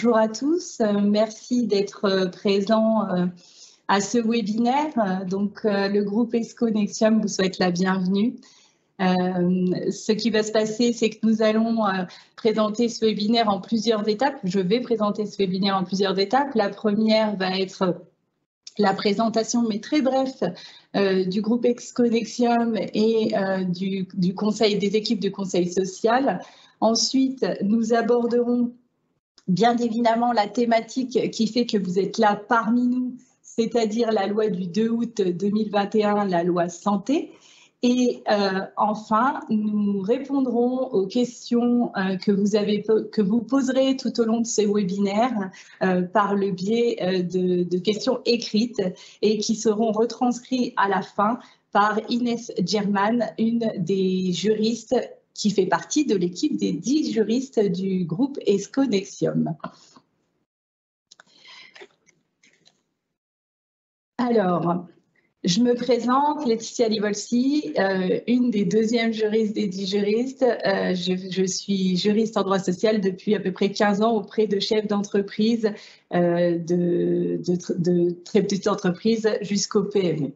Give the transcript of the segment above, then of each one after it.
bonjour à tous. Merci d'être présents à ce webinaire. Le groupe ESCO Nexium vous souhaite la bienvenue. Ce qui va se passer, c'est que nous allons présenter ce webinaire en plusieurs étapes. Je vais présenter ce webinaire en plusieurs étapes. La première va être la présentation, mais très bref, du groupe ESCO Nexium et du conseil, des équipes du conseil social. Ensuite, nous aborderons bien évidemment la thématique qui fait que vous êtes là parmi nous, c'est-à-dire la loi du 2 août 2021, la loi santé. Et enfin, nous répondrons aux questions que vous poserez tout au long de ces webinaires par le biais de questions écrites et qui seront retranscrites à la fin par Inès German, une des juristes qui fait partie de l'équipe des 10 juristes du groupe ESCO Nexium. Alors, je me présente, Laetitia Livolsi, une des deuxièmes juristes des 10 juristes. Je suis juriste en droit social depuis à peu près 15 ans auprès de chefs d'entreprise, de très petites entreprises jusqu'au PME.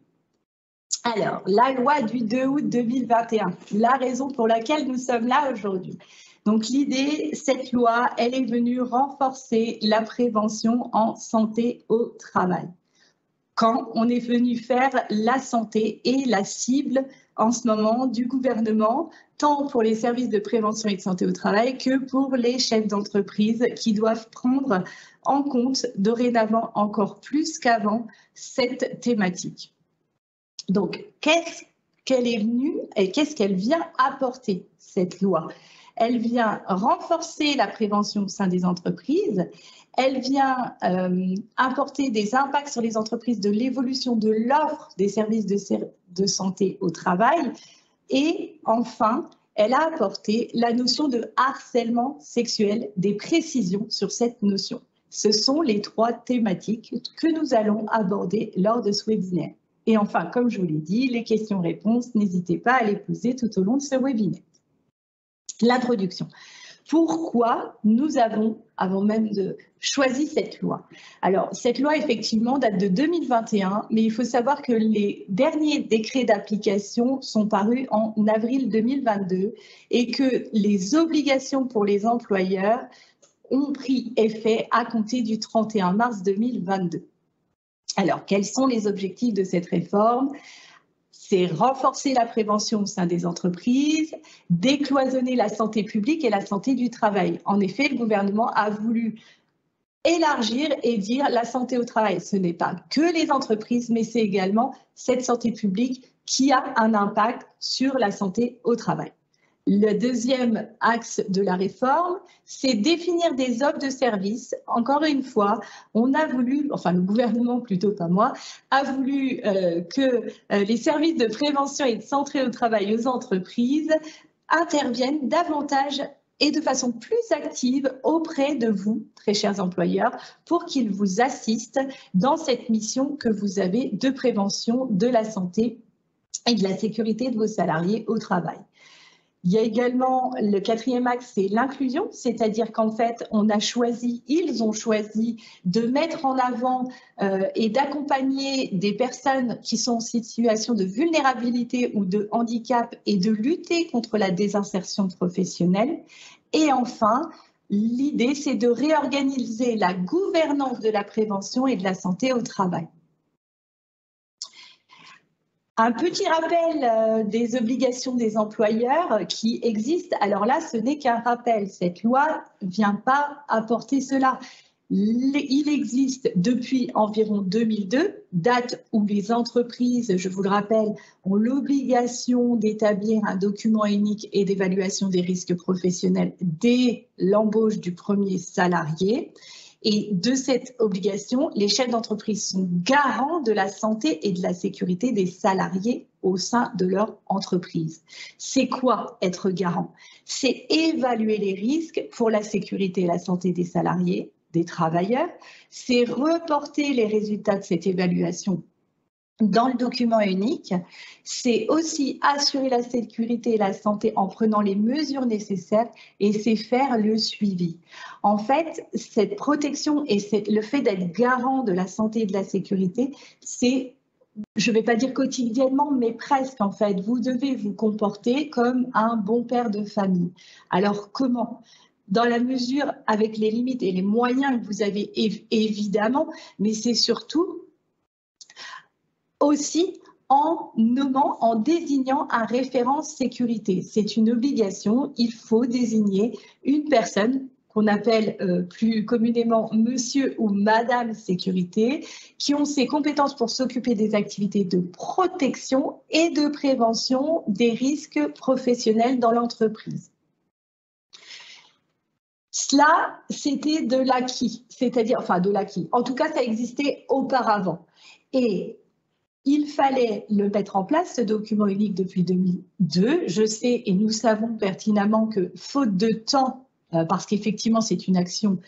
Alors, la loi du 2 août 2021, la raison pour laquelle nous sommes là aujourd'hui. Donc, l'idée, cette loi, elle est venue renforcer la prévention en santé au travail. Quand on est venu faire la santé et la cible en ce moment du gouvernement, tant pour les services de prévention et de santé au travail que pour les chefs d'entreprise qui doivent prendre en compte dorénavant encore plus qu'avant cette thématique. Donc, qu'est-ce qu'elle est venue et qu'est-ce qu'elle vient apporter, cette loi? Elle vient renforcer la prévention au sein des entreprises, elle vient apporter des impacts sur les entreprises de l'évolution de l'offre des services de santé au travail et enfin, elle a apporté la notion de harcèlement sexuel, des précisions sur cette notion. Ce sont les 3 thématiques que nous allons aborder lors de ce webinaire. Et enfin, comme je vous l'ai dit, les questions-réponses, n'hésitez pas à les poser tout au long de ce webinaire. L'introduction. Pourquoi nous avons, avant même de choisi cette loi? Alors, cette loi, effectivement, date de 2021, mais il faut savoir que les derniers décrets d'application sont parus en avril 2022 et que les obligations pour les employeurs ont pris effet à compter du 31 mars 2022. Alors, quels sont les objectifs de cette réforme? C'est renforcer la prévention au sein des entreprises, décloisonner la santé publique et la santé du travail. En effet, le gouvernement a voulu élargir et dire la santé au travail. Ce n'est pas que les entreprises, mais c'est également cette santé publique qui a un impact sur la santé au travail. Le deuxième axe de la réforme, c'est définir des offres de services. Encore une fois, on a voulu, enfin le gouvernement plutôt pas moi, a voulu que les services de prévention et de santé au travail aux entreprises interviennent davantage et de façon plus active auprès de vous, très chers employeurs, pour qu'ils vous assistent dans cette mission que vous avez de prévention de la santé et de la sécurité de vos salariés au travail. Il y a également le 4e axe, c'est l'inclusion, c'est-à-dire qu'en fait, ils ont choisi de mettre en avant et d'accompagner des personnes qui sont en situation de vulnérabilité ou de handicap et de lutter contre la désinsertion professionnelle. Et enfin, l'idée, c'est de réorganiser la gouvernance de la prévention et de la santé au travail. Un petit rappel des obligations des employeurs qui existent. Alors là, ce n'est qu'un rappel. Cette loi ne vient pas apporter cela. Il existe depuis environ 2002, date où les entreprises, je vous le rappelle, ont l'obligation d'établir un document unique et d'évaluation des risques professionnels dès l'embauche du premier salarié. Et de cette obligation, les chefs d'entreprise sont garants de la santé et de la sécurité des salariés au sein de leur entreprise. C'est quoi être garant? C'est évaluer les risques pour la sécurité et la santé des salariés, des travailleurs. C'est reporter les résultats de cette évaluation dans le document unique, c'est aussi assurer la sécurité et la santé en prenant les mesures nécessaires et c'est faire le suivi. En fait, cette protection et le fait d'être garant de la santé et de la sécurité, c'est, je ne vais pas dire quotidiennement, mais presque en fait. Vous devez vous comporter comme un bon père de famille. Alors comment ? Dans la mesure, avec les limites et les moyens que vous avez évidemment, mais c'est surtout aussi en nommant, en désignant un référent sécurité. C'est une obligation, il faut désigner une personne qu'on appelle plus communément monsieur ou madame sécurité, qui ont ces compétences pour s'occuper des activités de protection et de prévention des risques professionnels dans l'entreprise. Cela, c'était de l'acquis, c'est-à-dire, enfin de l'acquis. En tout cas, ça existait auparavant. Et il fallait le mettre en place, ce document unique, depuis 2002. Je sais et nous savons pertinemment que, faute de temps, parce qu'effectivement, c'est une action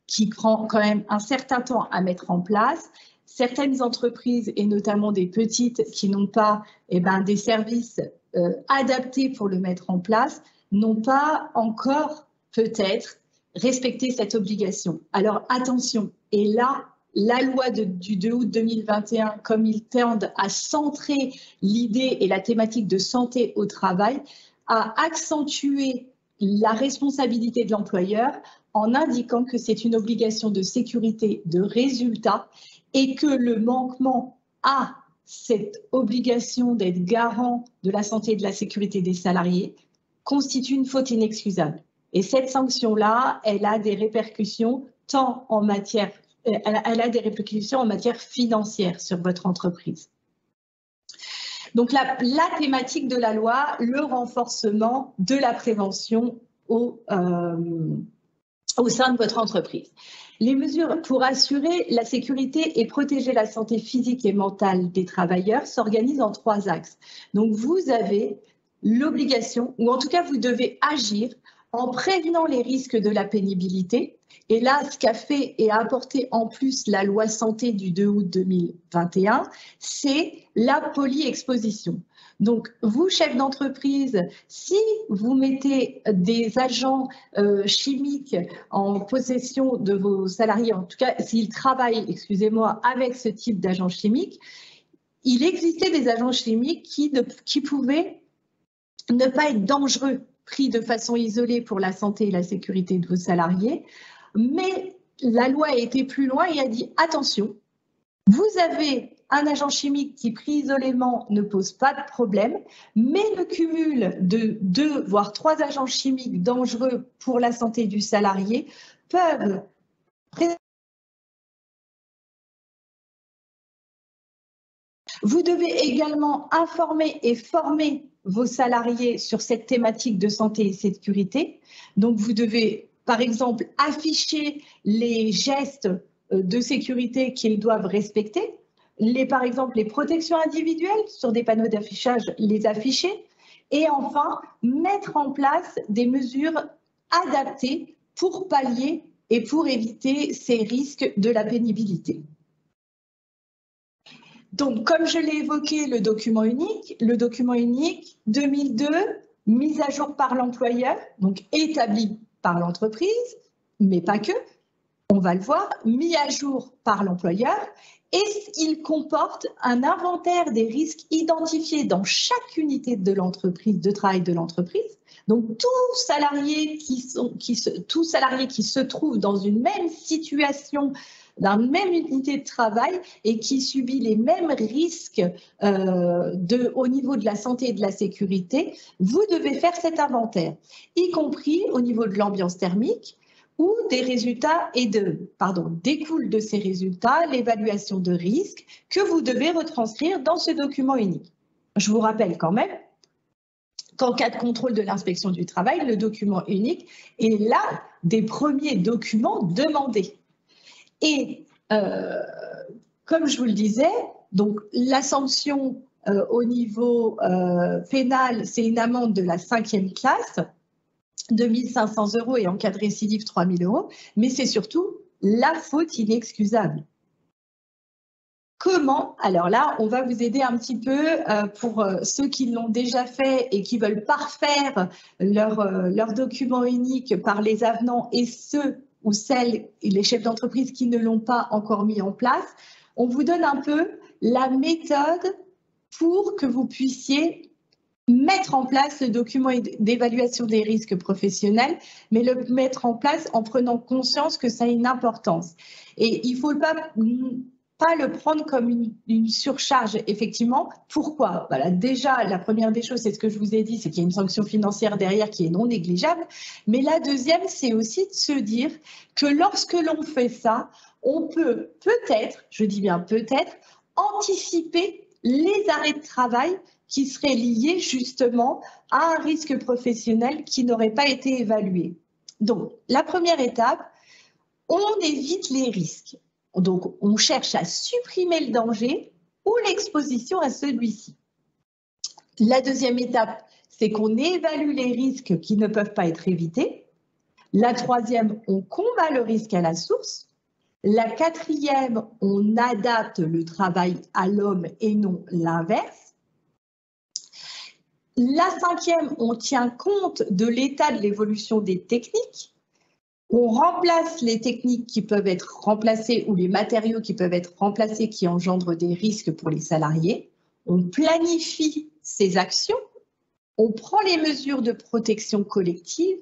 qui prend quand même un certain temps à mettre en place, certaines entreprises, et notamment des petites qui n'ont pas des services adaptés pour le mettre en place, n'ont pas encore peut-être respecté cette obligation. Alors attention, et là, la loi du 2 août 2021, comme ils tendent à centrer l'idée et la thématique de santé au travail, a accentué la responsabilité de l'employeur en indiquant que c'est une obligation de sécurité de résultat et que le manquement à cette obligation d'être garant de la santé et de la sécurité des salariés constitue une faute inexcusable. Et cette sanction-là, elle a des répercussions tant en matière elle a des répercussions en matière financière sur votre entreprise. Donc la thématique de la loi, le renforcement de la prévention au sein de votre entreprise. Les mesures pour assurer la sécurité et protéger la santé physique et mentale des travailleurs s'organisent en 3 axes. Donc vous avez l'obligation, ou en tout cas vous devez agir en prévenant les risques de la pénibilité. Et là, ce qu'a fait et a apporté en plus la loi santé du 2 août 2021, c'est la polyexposition. Donc, vous, chef d'entreprise, si vous mettez des agents chimiques en possession de vos salariés, en tout cas, s'ils travaillent, excusez-moi, avec ce type d'agents chimiques, il existait des agents chimiques qui pouvaient ne pas être dangereux, pris de façon isolée pour la santé et la sécurité de vos salariés, mais la loi a été plus loin et a dit attention, vous avez un agent chimique qui pris isolément ne pose pas de problème, mais le cumul de 2 voire 3 agents chimiques dangereux pour la santé du salarié peuvent Vous devez également informer et former vos salariés sur cette thématique de santé et sécurité. Donc, vous devez, par exemple, afficher les gestes de sécurité qu'ils doivent respecter. Par exemple, les protections individuelles sur des panneaux d'affichage, les afficher. Et enfin, mettre en place des mesures adaptées pour pallier et pour éviter ces risques de la pénibilité. Donc, comme je l'ai évoqué, le document unique 2002, mise à jour par l'employeur, donc établi par l'entreprise, mais pas que, on va le voir, mis à jour par l'employeur, et il comporte un inventaire des risques identifiés dans chaque unité de l'entreprise, de travail de l'entreprise. Donc, tout salarié qui se trouve dans une même situation, dans la même unité de travail et qui subit les mêmes risques au niveau de la santé et de la sécurité, vous devez faire cet inventaire, y compris au niveau de l'ambiance thermique, où des résultats découle de ces résultats l'évaluation de risque que vous devez retranscrire dans ce document unique. Je vous rappelle quand même qu'en cas de contrôle de l'inspection du travail, le document unique est l'un des premiers documents demandés. Et comme je vous le disais, donc la sanction au niveau pénal, c'est une amende de la 5e classe, 2 500 € et en cas de récidive, 3 000 €, mais c'est surtout la faute inexcusable. Comment? Alors là, on va vous aider un petit peu pour ceux qui l'ont déjà fait et qui veulent parfaire leur document unique par les avenants et ceux ou celles, les chefs d'entreprise qui ne l'ont pas encore mis en place. On vous donne un peu la méthode pour que vous puissiez mettre en place le document d'évaluation des risques professionnels, mais le mettre en place en prenant conscience que ça a une importance. Et il ne faut pas le prendre comme une surcharge, effectivement. Pourquoi? Voilà, déjà, la première des choses, c'est ce que je vous ai dit, c'est qu'il y a une sanction financière derrière qui est non négligeable. Mais la deuxième, c'est aussi de se dire que lorsque l'on fait ça, on peut peut-être, je dis bien peut-être, anticiper les arrêts de travail qui seraient liés justement à un risque professionnel qui n'aurait pas été évalué. Donc, la première étape, on évite les risques. Donc, on cherche à supprimer le danger ou l'exposition à celui-ci. La deuxième étape, c'est qu'on évalue les risques qui ne peuvent pas être évités. La troisième, on combat le risque à la source. La quatrième, on adapte le travail à l'homme et non l'inverse. La cinquième, on tient compte de l'état de l'évolution des techniques. On remplace les techniques qui peuvent être remplacées ou les matériaux qui peuvent être remplacés qui engendrent des risques pour les salariés. On planifie ces actions. On prend les mesures de protection collective.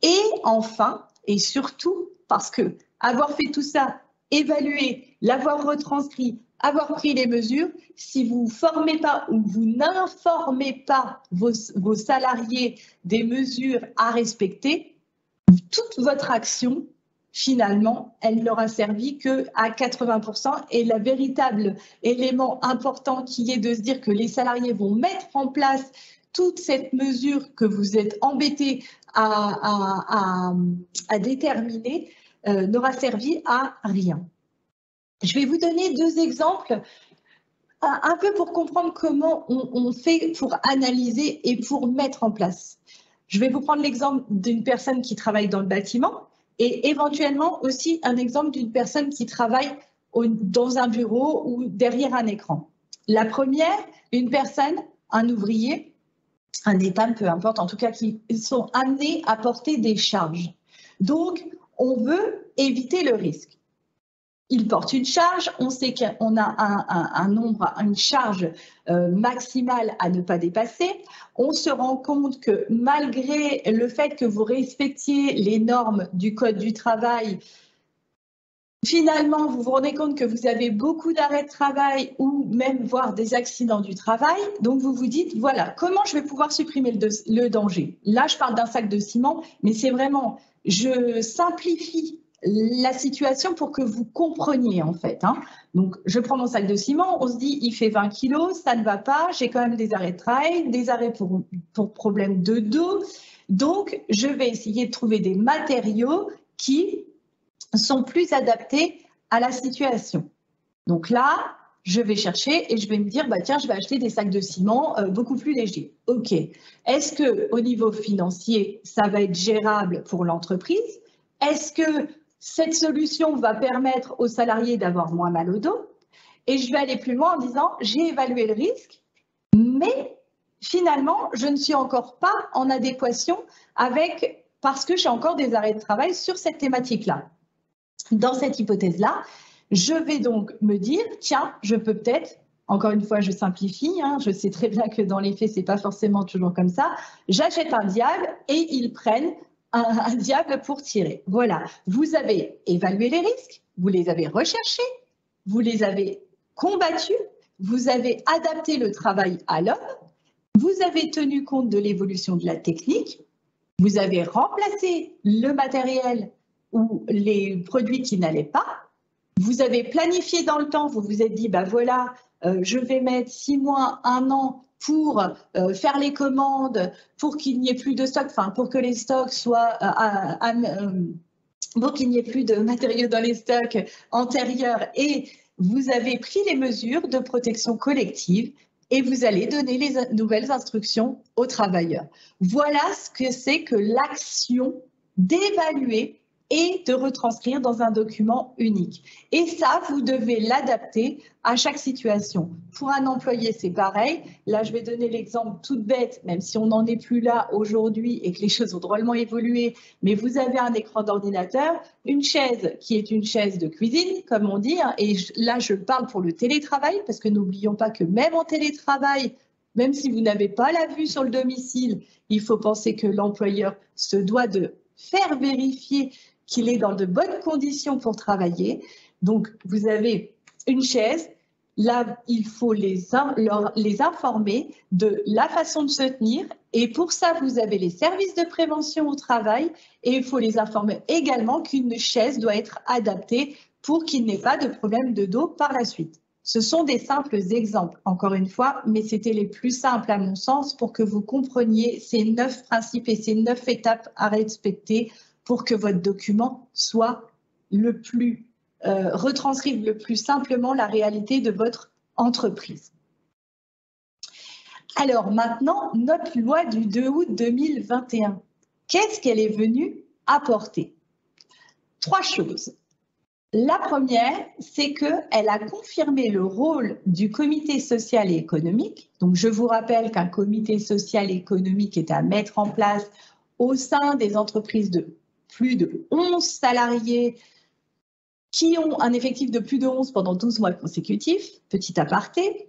Et enfin, et surtout, parce que avoir fait tout ça, évaluer, l'avoir retranscrit, avoir pris les mesures, si vous ne formez pas ou vous n'informez pas vos salariés des mesures à respecter, toute votre action, finalement, elle n'aura servi qu'à 80%. Et le véritable élément important qui est de se dire que les salariés vont mettre en place toute cette mesure que vous êtes embêtés à déterminer n'aura servi à rien. Je vais vous donner deux exemples, un peu pour comprendre comment on fait pour analyser et pour mettre en place. Je vais vous prendre l'exemple d'une personne qui travaille dans le bâtiment et éventuellement aussi un exemple d'une personne qui travaille dans un bureau ou derrière un écran. La première, une personne, un ouvrier, un ETAM, peu importe, en tout cas qui sont amenés à porter des charges. Donc, on veut éviter le risque. Il porte une charge, on sait qu'on a une charge maximale à ne pas dépasser. On se rend compte que malgré le fait que vous respectiez les normes du Code du travail, finalement, vous vous rendez compte que vous avez beaucoup d'arrêts de travail ou même voire des accidents du travail. Donc, vous vous dites, voilà, comment je vais pouvoir supprimer le danger? Là, je parle d'un sac de ciment, mais c'est vraiment, je simplifie la situation pour que vous compreniez en fait. Donc, je prends mon sac de ciment, on se dit, il fait 20 kilos, ça ne va pas, j'ai quand même des arrêts de travail, des arrêts pour problème de dos. Donc, je vais essayer de trouver des matériaux qui sont plus adaptés à la situation. Donc là, je vais chercher et je vais me dire, bah tiens, je vais acheter des sacs de ciment beaucoup plus légers. OK. Est-ce qu'au niveau financier, ça va être gérable pour l'entreprise? Est-ce que cette solution va permettre aux salariés d'avoir moins mal au dos? Et je vais aller plus loin en disant, j'ai évalué le risque, mais finalement, je ne suis encore pas en adéquation avec, parce que j'ai encore des arrêts de travail sur cette thématique-là. Dans cette hypothèse-là, je vais donc me dire, tiens, je peux peut-être, encore une fois, je simplifie, je sais très bien que dans les faits, ce n'est pas forcément toujours comme ça, j'achète un diable et ils prennent un diable pour tirer. Voilà, vous avez évalué les risques, vous les avez recherchés, vous les avez combattus, vous avez adapté le travail à l'homme, vous avez tenu compte de l'évolution de la technique, vous avez remplacé le matériel ou les produits qui n'allaient pas, vous avez planifié dans le temps, vous vous êtes dit, bah voilà, je vais mettre 6 mois, 1 an pour faire les commandes, pour qu'il n'y ait plus de stock, enfin pour que les stocks soient, pour qu'il n'y ait plus de matériaux dans les stocks antérieurs, et vous avez pris les mesures de protection collective et vous allez donner les nouvelles instructions aux travailleurs. Voilà ce que c'est que l'action d'évaluer et de retranscrire dans un document unique. Et ça, vous devez l'adapter à chaque situation. Pour un employé, c'est pareil. Là, je vais donner l'exemple tout bête, même si on n'en est plus là aujourd'hui et que les choses ont drôlement évolué, mais vous avez un écran d'ordinateur, une chaise qui est une chaise de cuisine, comme on dit, hein, et là, je parle pour le télétravail, parce que n'oublions pas que même en télétravail, même si vous n'avez pas la vue sur le domicile, il faut penser que l'employeur se doit de faire vérifier qu'il est dans de bonnes conditions pour travailler. Donc, vous avez une chaise. Là, il faut les informer de la façon de se tenir. Et pour ça, vous avez les services de prévention au travail. Et il faut les informer également qu'une chaise doit être adaptée pour qu'il n'ait pas de problème de dos par la suite. Ce sont des simples exemples, encore une fois, mais c'était les plus simples à mon sens pour que vous compreniez ces 9 principes et ces 9 étapes à respecter pour que votre document soit le plus retranscrive le plus simplement la réalité de votre entreprise. Alors maintenant, notre loi du 2 août 2021, qu'est-ce qu'elle est venue apporter? 3 choses. La première, c'est qu'elle a confirmé le rôle du comité social et économique. Donc, je vous rappelle qu'un comité social et économique est à mettre en place au sein des entreprises de plus de 11 salariés qui ont un effectif de plus de 11 pendant 12 mois consécutifs, petit aparté.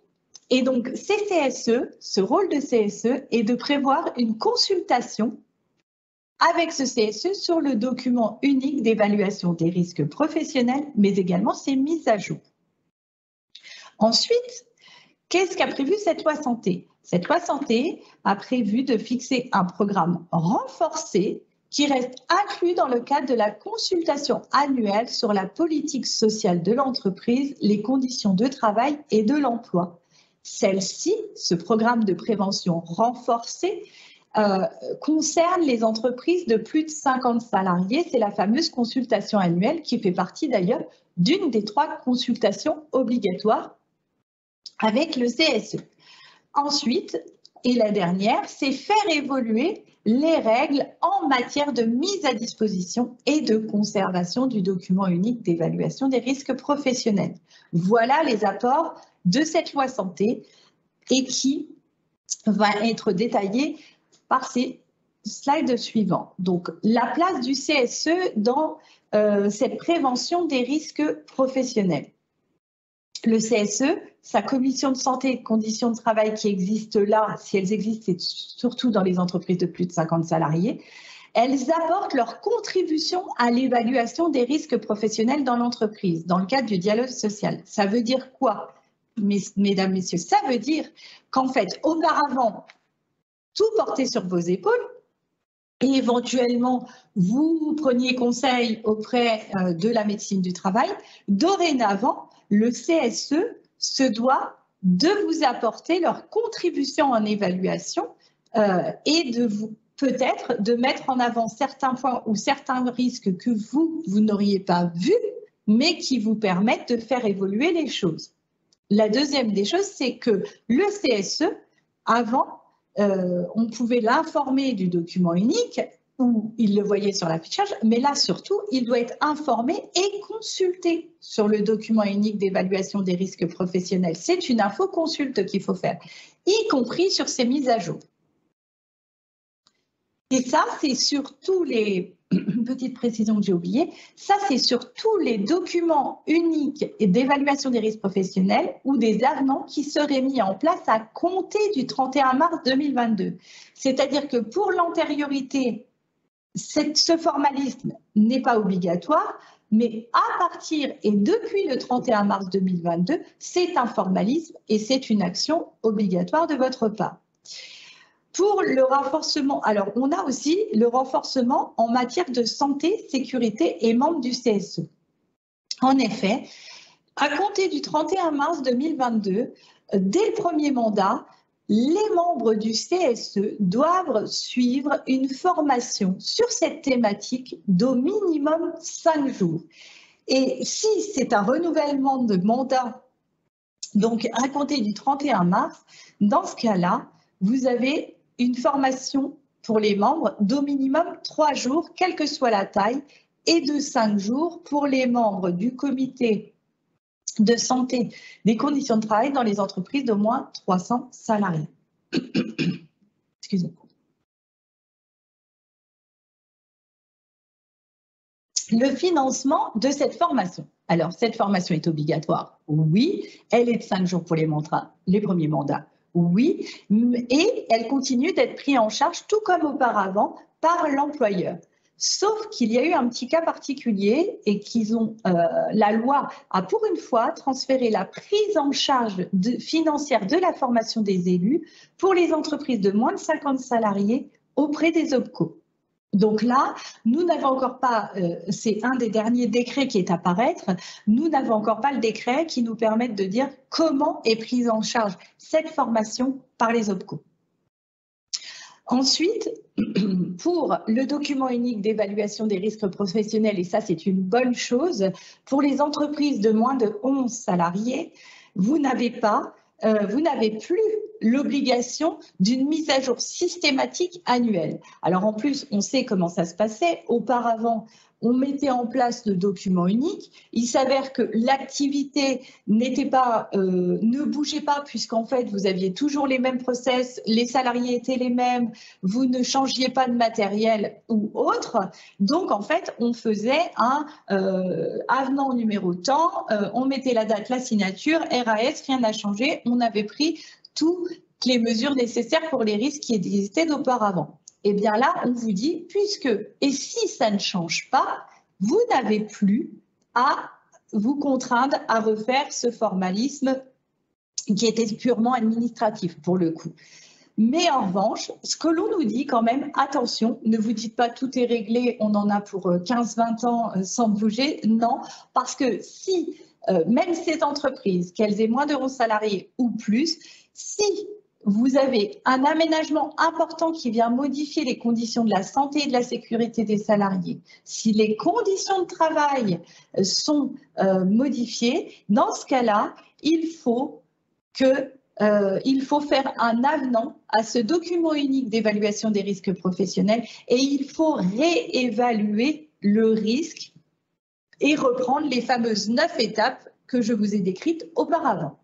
Et donc, ces CSE, ce rôle de CSE est de prévoir une consultation avec ce CSE sur le document unique d'évaluation des risques professionnels, mais également ses mises à jour. Ensuite, qu'est-ce qu'a prévu cette loi santé? Cette loi santé a prévu de fixer un programme renforcé qui reste inclus dans le cadre de la consultation annuelle sur la politique sociale de l'entreprise, les conditions de travail et de l'emploi. Celle-ci, ce programme de prévention renforcé, concerne les entreprises de plus de 50 salariés. C'est la fameuse consultation annuelle qui fait partie d'ailleurs d'une des 3 consultations obligatoires avec le CSE. Ensuite, et la dernière, c'est faire évoluer les règles en matière de mise à disposition et de conservation du document unique d'évaluation des risques professionnels. Voilà les apports de cette loi santé et qui va être détaillée par ces slides suivants. Donc, la place du CSE dans cette prévention des risques professionnels. Le CSE, sa commission de santé et de conditions de travail qui existe là, si elles existent, c'est surtout dans les entreprises de plus de 50 salariés, elles apportent leur contribution à l'évaluation des risques professionnels dans l'entreprise, dans le cadre du dialogue social. Ça veut dire quoi, mesdames, messieurs? Ça veut dire qu'en fait, auparavant, tout portait sur vos épaules et éventuellement, vous preniez conseil auprès de la médecine du travail. Dorénavant, le CSE se doit de vous apporter leur contribution en évaluation et de vous peut-être de mettre en avant certains points ou certains risques que vous n'auriez pas vus, mais qui vous permettent de faire évoluer les choses. La deuxième des choses, c'est que le CSE, avant, on pouvait l'informer du document unique où il le voyait sur l'affichage, mais là surtout, il doit être informé et consulté sur le document unique d'évaluation des risques professionnels. C'est une info-consulte qu'il faut faire, y compris sur ces mises à jour. Et ça, c'est sur tous les, petite précision que j'ai oubliée, ça c'est sur tous les documents uniques et d'évaluation des risques professionnels ou des avenants qui seraient mis en place à compter du 31 mars 2022. C'est-à-dire que pour l'antériorité, ce formalisme n'est pas obligatoire, mais à partir et depuis le 31 mars 2022, c'est un formalisme et c'est une action obligatoire de votre part. Pour le renforcement, alors on a aussi le renforcement en matière de santé, sécurité et membres du CSE. En effet, à compter du 31 mars 2022, dès le premier mandat, les membres du CSE doivent suivre une formation sur cette thématique d'au minimum 5 jours. Et si c'est un renouvellement de mandat, donc à compter du 31 mars, dans ce cas-là, vous avez une formation pour les membres d'au minimum 3 jours, quelle que soit la taille, et de 5 jours pour les membres du comité de santé des conditions de travail dans les entreprises d'au moins 300 salariés. Excusez-moi. Le financement de cette formation. Alors, cette formation est obligatoire, oui. Elle est de 5 jours pour les premiers mandats, oui. Et elle continue d'être prise en charge, tout comme auparavant, par l'employeur. Sauf qu'il y a eu un petit cas particulier et la loi a pour une fois transféré la prise en charge financière de la formation des élus pour les entreprises de moins de 50 salariés auprès des OPCO. Donc là, nous n'avons encore pas, c'est un des derniers décrets qui est à paraître, nous n'avons encore pas le décret qui nous permette de dire comment est prise en charge cette formation par les OPCO. Ensuite, pour le document unique d'évaluation des risques professionnels, et ça c'est une bonne chose, pour les entreprises de moins de 11 salariés, vous n'avez plus l'obligation d'une mise à jour systématique annuelle. Alors en plus, on sait comment ça se passait. Auparavant, on mettait en place le document unique. Il s'avère que l'activité ne bougeait pas puisqu'en fait, vous aviez toujours les mêmes process, les salariés étaient les mêmes, vous ne changiez pas de matériel ou autre. Donc en fait, on faisait un avenant numéro tant, on mettait la date, la signature, RAS, rien n'a changé, on avait pris toutes les mesures nécessaires pour les risques qui existaient d'auparavant. Et bien là, on vous dit, et si ça ne change pas, vous n'avez plus à vous contraindre à refaire ce formalisme qui était purement administratif pour le coup. Mais en revanche, ce que l'on nous dit quand même, attention, ne vous dites pas tout est réglé, on en a pour 15-20 ans sans bouger. Non, parce que si, même ces entreprises, qu'elles aient moins de 11 salariés ou plus, si vous avez un aménagement important qui vient modifier les conditions de la santé et de la sécurité des salariés, si les conditions de travail sont modifiées, dans ce cas-là, il faut faire un avenant à ce document unique d'évaluation des risques professionnels et il faut réévaluer le risque et reprendre les fameuses 9 étapes que je vous ai décrites auparavant.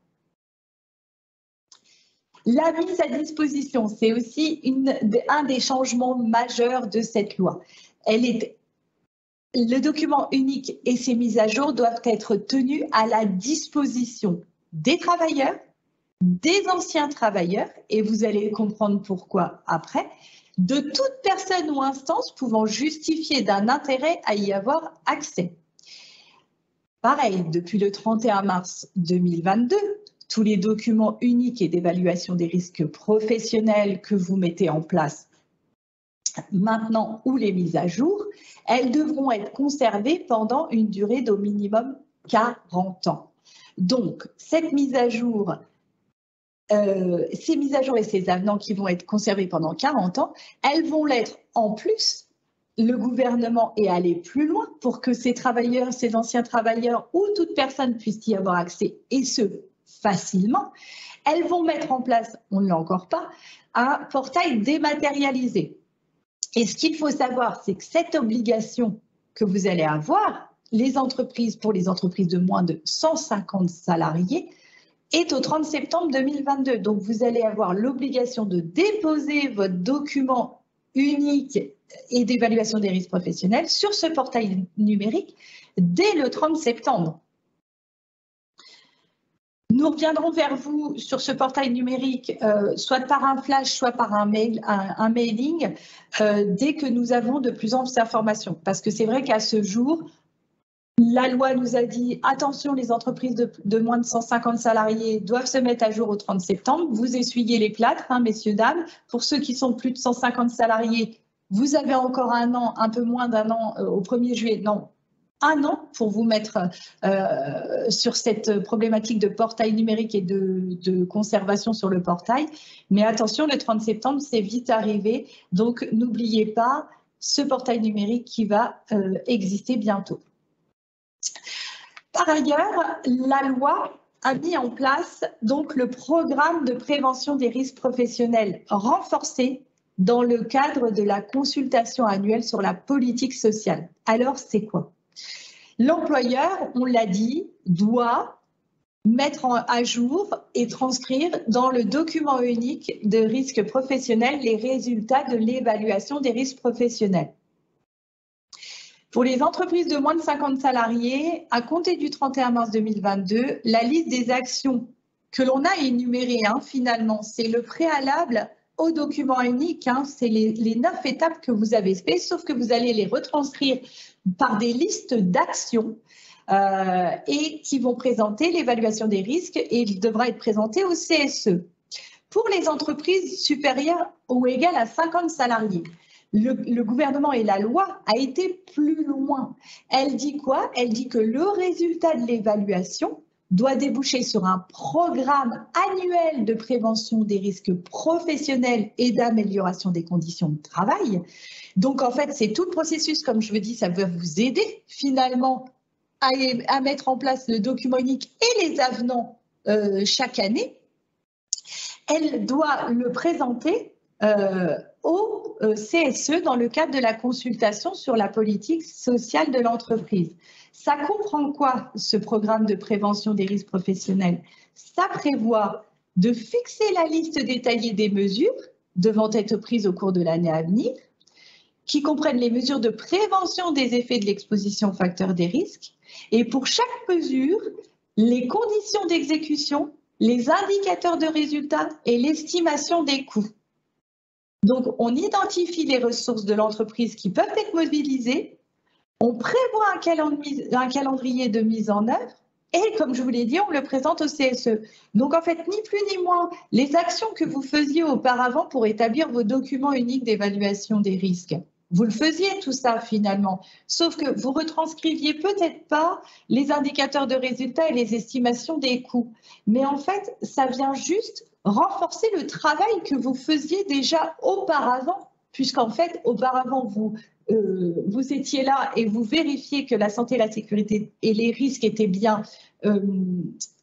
La mise à disposition, c'est aussi un des changements majeurs de cette loi. Le document unique et ses mises à jour doivent être tenus à la disposition des travailleurs, des anciens travailleurs, et vous allez comprendre pourquoi après, de toute personne ou instance pouvant justifier d'un intérêt à y avoir accès. Pareil, depuis le 31 mars 2022, tous les documents uniques et d'évaluation des risques professionnels que vous mettez en place maintenant ou les mises à jour, elles devront être conservées pendant une durée d'au minimum 40 ans. Donc, ces mises à jour et ces avenants qui vont être conservés pendant 40 ans, elles vont l'être en plus. Le gouvernement est allé plus loin pour que ces travailleurs, ces anciens travailleurs ou toute personne puisse y avoir accès, et ce, facilement. Elles vont mettre en place, on ne l'a encore pas, un portail dématérialisé. Et ce qu'il faut savoir, c'est que cette obligation que vous allez avoir, pour les entreprises de moins de 150 salariés, est au 30 septembre 2022. Donc, vous allez avoir l'obligation de déposer votre document unique et d'évaluation des risques professionnels sur ce portail numérique dès le 30 septembre. Nous reviendrons vers vous sur ce portail numérique, soit par un flash, soit par un mailing, dès que nous avons de plus amples informations. Parce que c'est vrai qu'à ce jour, la loi nous a dit « Attention, les entreprises de moins de 150 salariés doivent se mettre à jour au 30 septembre. Vous essuyez les plâtres, hein, messieurs, dames. Pour ceux qui sont plus de 150 salariés, vous avez encore un an, un peu moins d'un an au 1er juillet. Non, un an pour vous mettre sur cette problématique de portail numérique et de conservation sur le portail. Mais attention, le 30 septembre, c'est vite arrivé. Donc, n'oubliez pas ce portail numérique qui va exister bientôt. Par ailleurs, la loi a mis en place donc le programme de prévention des risques professionnels renforcé dans le cadre de la consultation annuelle sur la politique sociale. Alors, c'est quoi? L'employeur, on l'a dit, doit mettre à jour et transcrire dans le document unique de risques professionnels les résultats de l'évaluation des risques professionnels. Pour les entreprises de moins de 50 salariés, à compter du 31 mars 2022, la liste des actions que l'on a énumérées, finalement, c'est le préalable au document unique, c'est les 9 étapes que vous avez faites, sauf que vous allez les retranscrire par des listes d'actions et qui vont présenter l'évaluation des risques et il devra être présenté au CSE. Pour les entreprises supérieures ou égales à 50 salariés, le gouvernement et la loi a été plus loin. Elle dit quoi? Elle dit que le résultat de l'évaluation doit déboucher sur un programme annuel de prévention des risques professionnels et d'amélioration des conditions de travail. Donc, en fait, c'est tout le processus, comme je vous dis, ça va vous aider finalement à mettre en place le document unique et les avenants chaque année. Elle doit le présenter au CSE dans le cadre de la consultation sur la politique sociale de l'entreprise. Ça comprend quoi, ce programme de prévention des risques professionnels? Ça prévoit de fixer la liste détaillée des mesures devant être prises au cours de l'année à venir, qui comprennent les mesures de prévention des effets de l'exposition aux facteurs des risques, et pour chaque mesure, les conditions d'exécution, les indicateurs de résultats et l'estimation des coûts. Donc, on identifie les ressources de l'entreprise qui peuvent être mobilisées, on prévoit un calendrier de mise en œuvre et, comme je vous l'ai dit, on le présente au CSE. Donc, en fait, ni plus ni moins, les actions que vous faisiez auparavant pour établir vos documents uniques d'évaluation des risques, vous le faisiez tout ça finalement, sauf que vous retranscriviez peut-être pas les indicateurs de résultats et les estimations des coûts. Mais en fait, ça vient juste renforcer le travail que vous faisiez déjà auparavant, puisqu'en fait, auparavant, vous étiez là et vous vérifiez que la santé, la sécurité et les risques étaient bien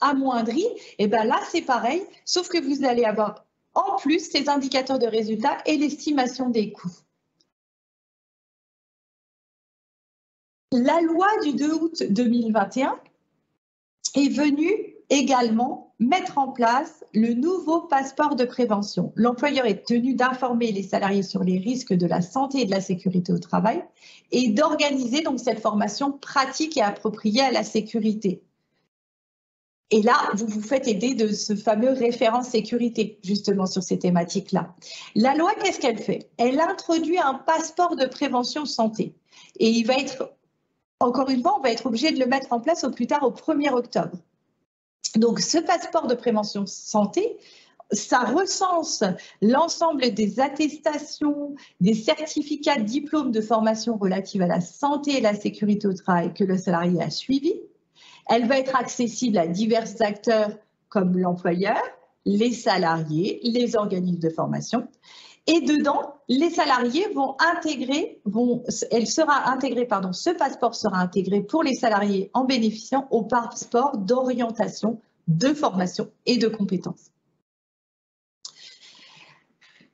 amoindris. Et bien là, c'est pareil, sauf que vous allez avoir en plus ces indicateurs de résultats et l'estimation des coûts. La loi du 2 août 2021 est venue également mettre en place le nouveau passeport de prévention. L'employeur est tenu d'informer les salariés sur les risques de la santé et de la sécurité au travail et d'organiser donc cette formation pratique et appropriée à la sécurité. Et là, vous vous faites aider de ce fameux référent sécurité, justement, sur ces thématiques-là. La loi, qu'est-ce qu'elle fait? Elle introduit un passeport de prévention santé. Et il va être, encore une fois, on va être obligé de le mettre en place au plus tard au 1er octobre. Donc, ce passeport de prévention santé, ça recense l'ensemble des attestations, des certificats, diplômes de formation relatifs à la santé et la sécurité au travail que le salarié a suivi. Elle va être accessible à divers acteurs comme l'employeur, les salariés, les organismes de formation. Et dedans, les salariés ce passeport sera intégré pour les salariés en bénéficiant au passeport d'orientation, de formation et de compétences.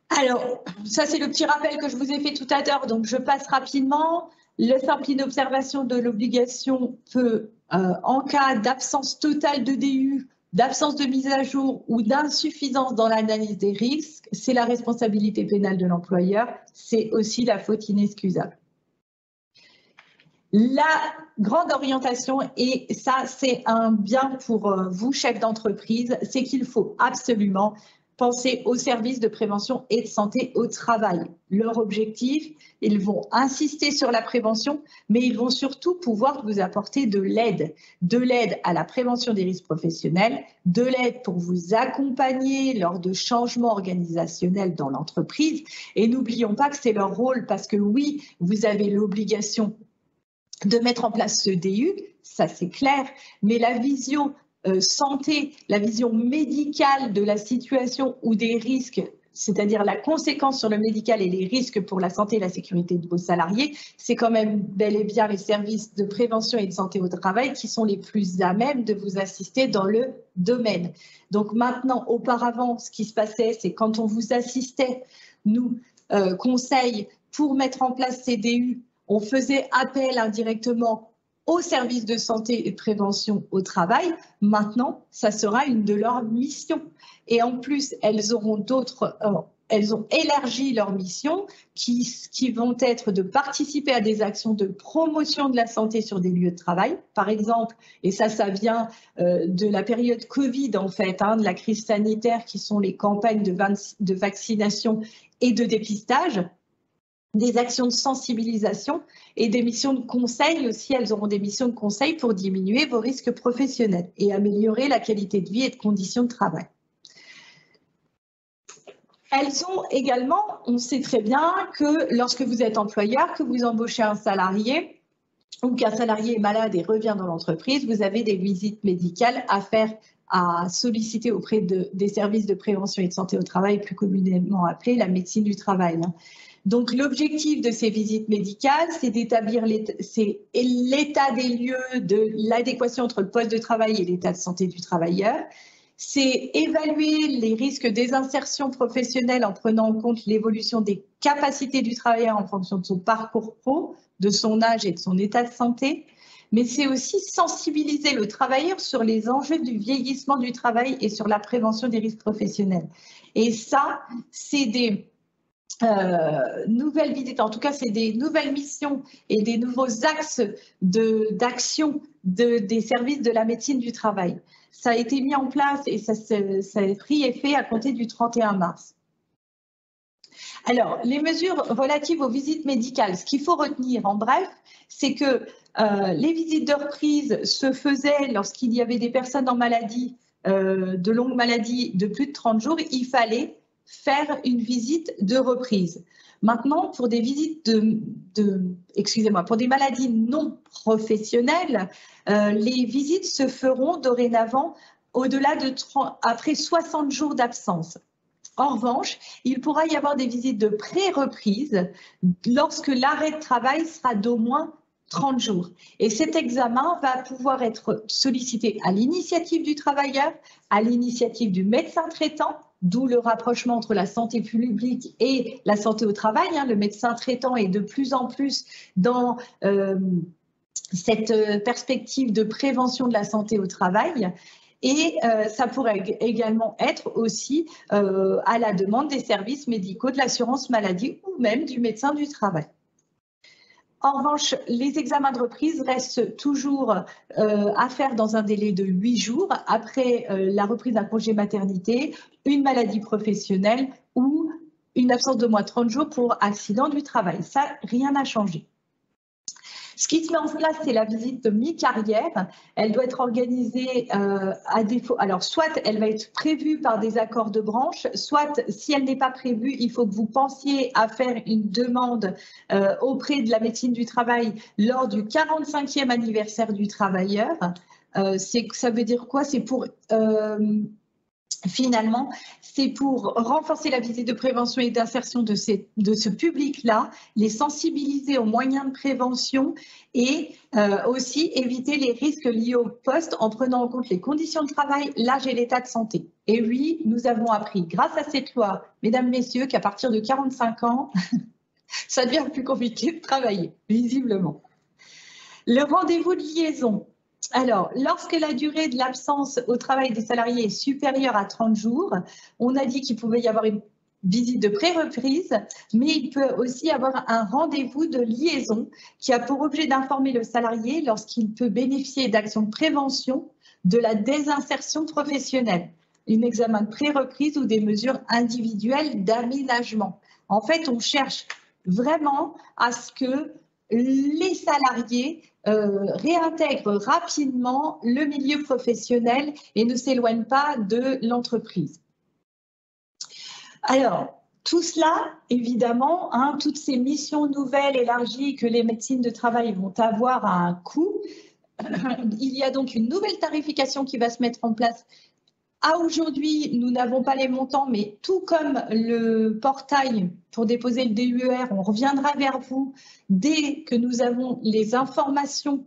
Alors, ça c'est le petit rappel que je vous ai fait tout à l'heure, donc je passe rapidement. Le simple inobservation de l'obligation peut, en cas d'absence totale de DU, d'absence de mise à jour ou d'insuffisance dans l'analyse des risques, c'est la responsabilité pénale de l'employeur, c'est aussi la faute inexcusable. La grande orientation, et ça c'est un bien pour vous, chefs d'entreprise, c'est qu'il faut absolument penser aux services de prévention et de santé au travail. Leur objectif, ils vont insister sur la prévention, mais ils vont surtout pouvoir vous apporter de l'aide à la prévention des risques professionnels, de l'aide pour vous accompagner lors de changements organisationnels dans l'entreprise. Et n'oublions pas que c'est leur rôle, parce que oui, vous avez l'obligation de mettre en place ce DU, ça c'est clair, mais la vision santé, la vision médicale de la situation ou des risques, c'est-à-dire la conséquence sur le médical et les risques pour la santé et la sécurité de vos salariés, c'est quand même bel et bien les services de prévention et de santé au travail qui sont les plus à même de vous assister dans le domaine. Donc maintenant, auparavant, ce qui se passait, c'est quand on vous assistait, nous, conseil pour mettre en place ces DU, on faisait appel indirectement aux services de santé et de prévention au travail. Maintenant, ça sera une de leurs missions. Et en plus, elles ont élargi leurs missions qui vont être de participer à des actions de promotion de la santé sur des lieux de travail. Par exemple, et ça vient de la période Covid en fait, de la crise sanitaire qui sont les campagnes de vaccination et de dépistage, des actions de sensibilisation et des missions de conseil aussi. Elles auront des missions de conseil pour diminuer vos risques professionnels et améliorer la qualité de vie et de conditions de travail. Elles ont également, on sait très bien que lorsque vous êtes employeur, que vous embauchez un salarié ou qu'un salarié est malade et revient dans l'entreprise, vous avez des visites médicales à faire, à solliciter auprès des services de prévention et de santé au travail, plus communément appelés la médecine du travail. Donc, l'objectif de ces visites médicales, c'est d'établir l'état des lieux de l'adéquation entre le poste de travail et l'état de santé du travailleur. C'est évaluer les risques des insertions professionnelles en prenant en compte l'évolution des capacités du travailleur en fonction de son parcours pro, de son âge et de son état de santé. Mais c'est aussi sensibiliser le travailleur sur les enjeux du vieillissement du travail et sur la prévention des risques professionnels. Et ça, c'est des nouvelles visites, en tout cas c'est des nouvelles missions et des nouveaux axes d'action des services de la médecine du travail. Ça a été mis en place et ça a pris effet à compter du 31 mars. Alors, les mesures relatives aux visites médicales, ce qu'il faut retenir en bref, c'est que les visites de reprise se faisaient lorsqu'il y avait des personnes en maladie, de longue maladie de plus de 30 jours, il fallait faire une visite de reprise. Maintenant, pour des visites pour des maladies non professionnelles, les visites se feront dorénavant au-delà de après 60 jours d'absence. En revanche, il pourra y avoir des visites de pré-reprise lorsque l'arrêt de travail sera d'au moins 30 jours. Et cet examen va pouvoir être sollicité à l'initiative du travailleur, à l'initiative du médecin traitant, d'où le rapprochement entre la santé publique et la santé au travail. Le médecin traitant est de plus en plus dans cette perspective de prévention de la santé au travail. Et ça pourrait également être aussi à la demande des services médicaux de l'assurance maladie ou même du médecin du travail. En revanche, les examens de reprise restent toujours à faire dans un délai de 8 jours après la reprise d'un congé maternité, une maladie professionnelle ou une absence de moins de 30 jours pour accident du travail. Ça, rien n'a changé. Ce qui se met en place, c'est la visite de mi-carrière. Elle doit être organisée à défaut. Alors, soit elle va être prévue par des accords de branche, soit si elle n'est pas prévue, il faut que vous pensiez à faire une demande auprès de la médecine du travail lors du 45e anniversaire du travailleur. Ça veut dire quoi? C'est pour... Finalement, c'est pour renforcer la visite de prévention et d'insertion de ce public-là, les sensibiliser aux moyens de prévention et aussi éviter les risques liés au poste en prenant en compte les conditions de travail, l'âge et l'état de santé. Et oui, nous avons appris, grâce à cette loi, mesdames, messieurs, qu'à partir de 45 ans, ça devient plus compliqué de travailler, visiblement. Le rendez-vous de liaison. Alors, lorsque la durée de l'absence au travail des salariés est supérieure à 30 jours, on a dit qu'il pouvait y avoir une visite de pré-reprise, mais il peut aussi y avoir un rendez-vous de liaison qui a pour objet d'informer le salarié lorsqu'il peut bénéficier d'actions de prévention de la désinsertion professionnelle, un examen de pré-reprise ou des mesures individuelles d'aménagement. En fait, on cherche vraiment à ce que les salariés réintègrent rapidement le milieu professionnel et ne s'éloignent pas de l'entreprise. Alors, tout cela, évidemment, toutes ces missions nouvelles élargies que les médecines de travail vont avoir à un coût. Il y a donc une nouvelle tarification qui va se mettre en place. À aujourd'hui, nous n'avons pas les montants, mais tout comme le portail pour déposer le DUER, on reviendra vers vous dès que nous avons les informations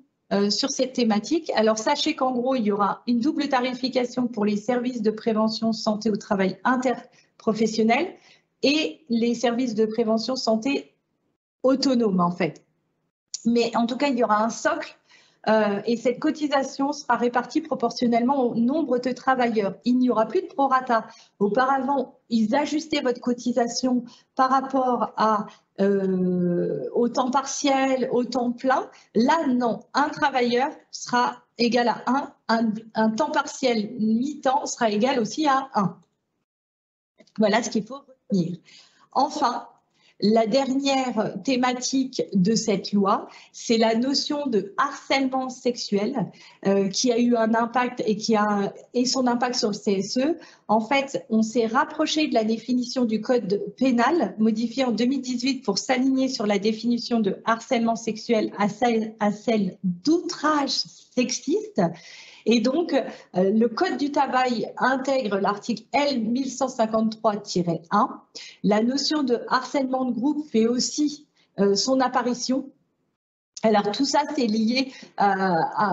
sur cette thématique. Alors, sachez qu'en gros, il y aura une double tarification pour les services de prévention santé au travail interprofessionnels, et les services de prévention santé autonomes en fait. Mais en tout cas, il y aura un socle et cette cotisation sera répartie proportionnellement au nombre de travailleurs. Il n'y aura plus de prorata. Auparavant, ils ajustaient votre cotisation par rapport au temps partiel, au temps plein. Là, non. Un travailleur sera égal à 1. Un temps partiel mi-temps sera égal aussi à 1. Voilà ce qu'il faut retenir. Enfin, la dernière thématique de cette loi, c'est la notion de harcèlement sexuel qui a eu un impact et son impact sur le CSE. En fait, on s'est rapproché de la définition du code pénal modifié en 2018 pour s'aligner sur la définition de harcèlement sexuel à celle d'outrage sexiste. Et donc, le Code du travail intègre l'article L 1153-1. La notion de harcèlement de groupe fait aussi son apparition. Alors, tout ça, c'est lié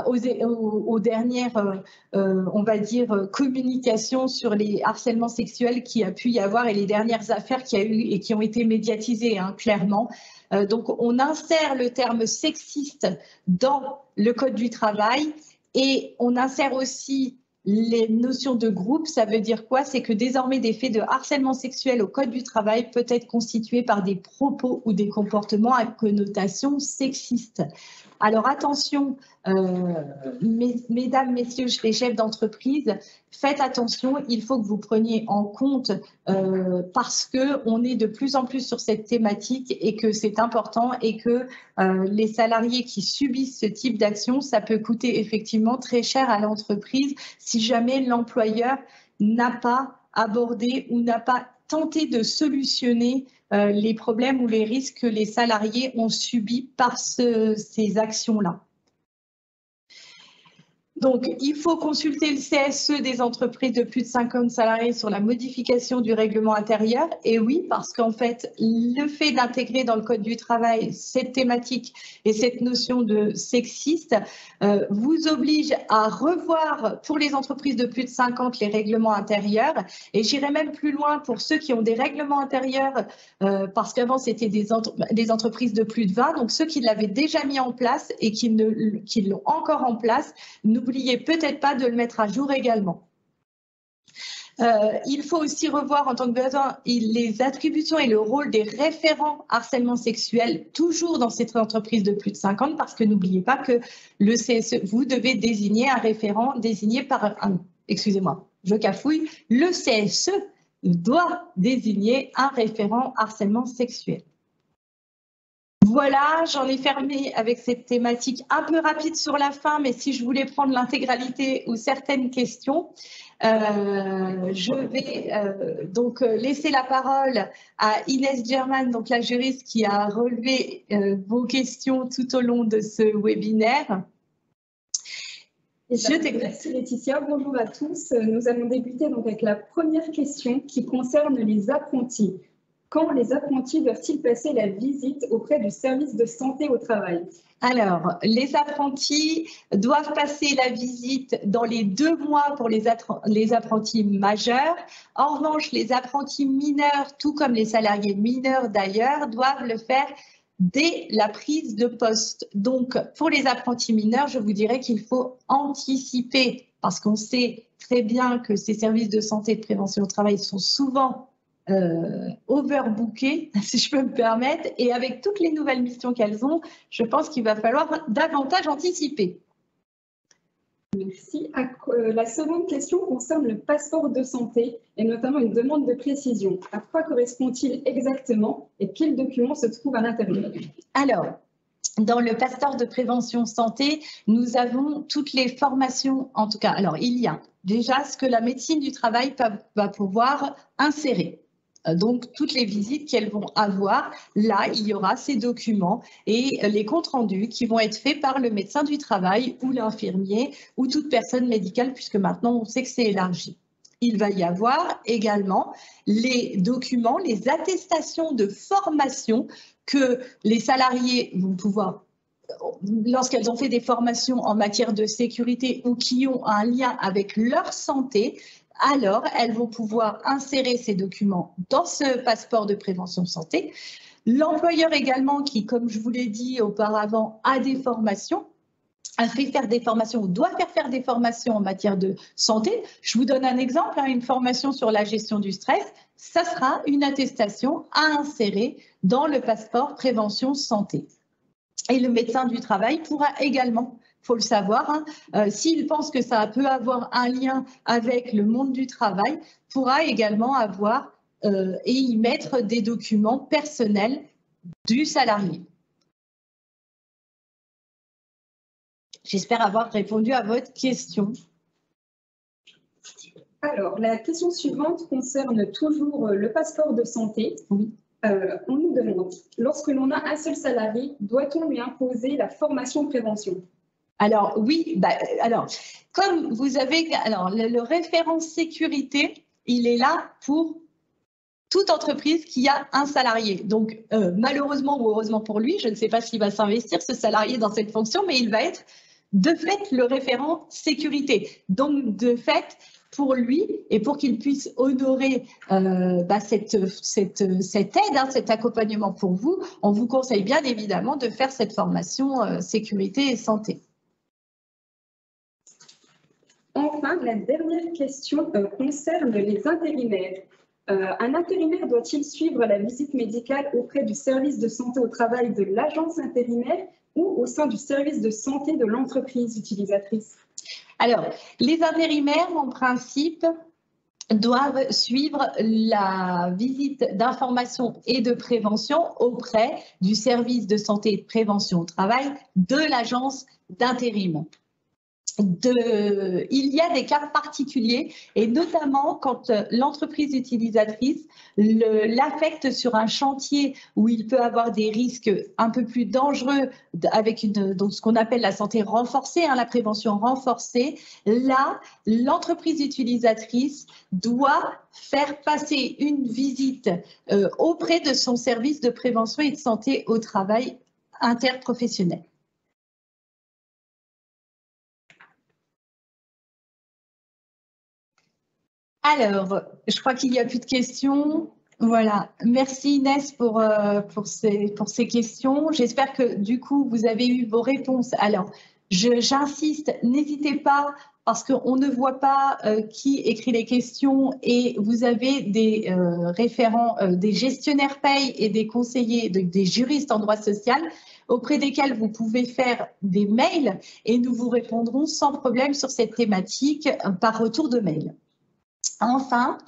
aux dernières, on va dire, communications sur les harcèlements sexuels qu'il y a pu y avoir et les dernières affaires qu'il y a eu et qui ont été médiatisées, hein, clairement. Donc, on insère le terme sexiste dans le Code du travail. Et on insère aussi les notions de groupe. Ça veut dire quoi? C'est que désormais, des faits de harcèlement sexuel au Code du travail peuvent être constitués par des propos ou des comportements à connotation sexiste. Alors attention, mesdames, messieurs, les chefs d'entreprise, faites attention, il faut que vous preniez en compte parce qu'on est de plus en plus sur cette thématique et que c'est important et que les salariés qui subissent ce type d'action, ça peut coûter effectivement très cher à l'entreprise si jamais l'employeur n'a pas abordé ou n'a pas tenté de solutionner les problèmes ou les risques que les salariés ont subis par ces actions-là. Donc, il faut consulter le CSE des entreprises de plus de 50 salariés sur la modification du règlement intérieur. Et oui, parce qu'en fait, le fait d'intégrer dans le Code du travail cette thématique et cette notion de sexiste vous oblige à revoir pour les entreprises de plus de 50 les règlements intérieurs. Et j'irai même plus loin pour ceux qui ont des règlements intérieurs, parce qu'avant, c'était des entreprises de plus de 20. Donc, ceux qui l'avaient déjà mis en place et qui l'ont encore en place, n'oubliez peut-être pas de le mettre à jour également. Il faut aussi revoir en tant que besoin les attributions et le rôle des référents harcèlement sexuel, toujours dans cette entreprise de plus de 50, parce que n'oubliez pas que le CSE, vous devez désigner un référent désigné par excusez-moi, je cafouille, le CSE doit désigner un référent harcèlement sexuel. Voilà, j'en ai fermé avec cette thématique un peu rapide sur la fin, mais si je voulais prendre l'intégralité ou certaines questions, je vais donc laisser la parole à Inès German, donc la juriste qui a relevé vos questions tout au long de ce webinaire. Merci Laetitia, bonjour à tous. Nous allons débuter donc avec la première question qui concerne les apprentis. Quand les apprentis doivent-ils passer la visite auprès du service de santé au travail? Alors, les apprentis doivent passer la visite dans les 2 mois pour les apprentis majeurs. En revanche, les apprentis mineurs, tout comme les salariés mineurs d'ailleurs, doivent le faire dès la prise de poste. Donc, pour les apprentis mineurs, je vous dirais qu'il faut anticiper parce qu'on sait très bien que ces services de santé et de prévention au travail sont souvent overbookées, si je peux me permettre, et avec toutes les nouvelles missions qu'elles ont, je pense qu'il va falloir davantage anticiper. Merci. La seconde question concerne le passeport de santé et notamment une demande de précision. À quoi correspond-il exactement et quels documents se trouvent à l'intérieur? Alors, dans le passeport de prévention santé, nous avons toutes les formations, en tout cas, alors il y a déjà ce que la médecine du travail va pouvoir insérer. Donc, toutes les visites qu'elles vont avoir, là, il y aura ces documents et les comptes rendus qui vont être faits par le médecin du travail ou l'infirmier ou toute personne médicale, puisque maintenant, on sait que c'est élargi. Il va y avoir également les documents, les attestations de formation que les salariés vont pouvoir, lorsqu'elles ont fait des formations en matière de sécurité ou qui ont un lien avec leur santé, alors elles vont pouvoir insérer ces documents dans ce passeport de prévention santé. L'employeur également qui, comme je vous l'ai dit auparavant, a des formations, a fait faire des formations ou doit faire des formations en matière de santé. Je vous donne un exemple, une formation sur la gestion du stress, ça sera une attestation à insérer dans le passeport prévention santé. Et le médecin du travail pourra également, il faut le savoir, s'il pense que ça peut avoir un lien avec le monde du travail, pourra également avoir et y mettre des documents personnels du salarié. J'espère avoir répondu à votre question. Alors, la question suivante concerne toujours le passeport de santé. Oui. On nous demande, lorsque l'on a un seul salarié, doit-on lui imposer la formation prévention? Alors oui, alors comme vous avez, alors le référent sécurité, il est là pour toute entreprise qui a un salarié. Donc malheureusement ou heureusement pour lui, je ne sais pas s'il va s'investir ce salarié dans cette fonction, mais il va être de fait le référent sécurité. Donc de fait, pour lui et pour qu'il puisse honorer cette aide, cet accompagnement pour vous, on vous conseille bien évidemment de faire cette formation sécurité et santé. Enfin, la dernière question concerne les intérimaires. Un intérimaire doit-il suivre la visite médicale auprès du service de santé au travail de l'agence intérimaire ou au sein du service de santé de l'entreprise utilisatrice? Alors, les intérimaires, en principe, doivent suivre la visite d'information et de prévention auprès du service de santé et de prévention au travail de l'agence d'intérim. Il y a des cas particuliers et notamment quand l'entreprise utilisatrice l'affecte sur un chantier où il peut avoir des risques un peu plus dangereux avec donc ce qu'on appelle la santé renforcée, la prévention renforcée. Là, l'entreprise utilisatrice doit faire passer une visite auprès de son service de prévention et de santé au travail interprofessionnel. Alors, je crois qu'il n'y a plus de questions. Voilà. Merci Inès pour ces questions. J'espère que du coup, vous avez eu vos réponses. Alors, j'insiste, n'hésitez pas parce qu'on ne voit pas qui écrit les questions et vous avez des référents, des gestionnaires paye et des conseillers, des juristes en droit social auprès desquels vous pouvez faire des mails et nous vous répondrons sans problème sur cette thématique par retour de mail. Enfin,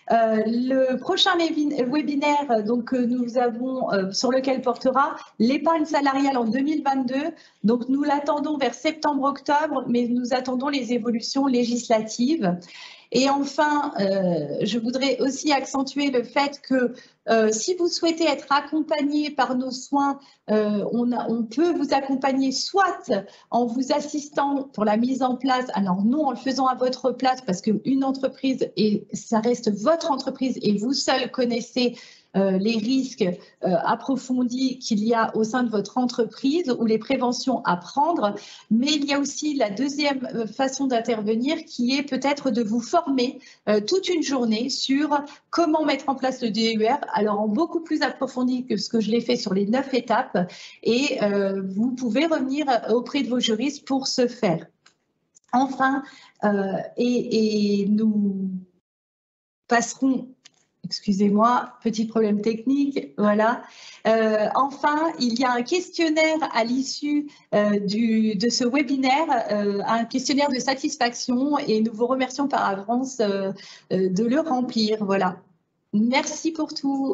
le prochain webinaire que nous avons, sur lequel portera l'épargne salariale en 2022. Donc, nous l'attendons vers septembre-octobre, mais nous attendons les évolutions législatives. Et enfin, je voudrais aussi accentuer le fait que si vous souhaitez être accompagné par nos soins, on peut vous accompagner soit en vous assistant pour la mise en place, alors non en le faisant à votre place parce qu'une entreprise, et ça reste votre entreprise et vous seul connaissez les risques approfondis qu'il y a au sein de votre entreprise ou les préventions à prendre. Mais il y a aussi la deuxième façon d'intervenir qui est peut-être de vous former toute une journée sur comment mettre en place le DER, alors en beaucoup plus approfondi que ce que je l'ai fait sur les 9 étapes. Et vous pouvez revenir auprès de vos juristes pour ce faire. Enfin, et nous passerons... Excusez-moi, petit problème technique, voilà. Enfin, il y a un questionnaire à l'issue de ce webinaire, un questionnaire de satisfaction et nous vous remercions par avance de le remplir, voilà. Merci pour tout.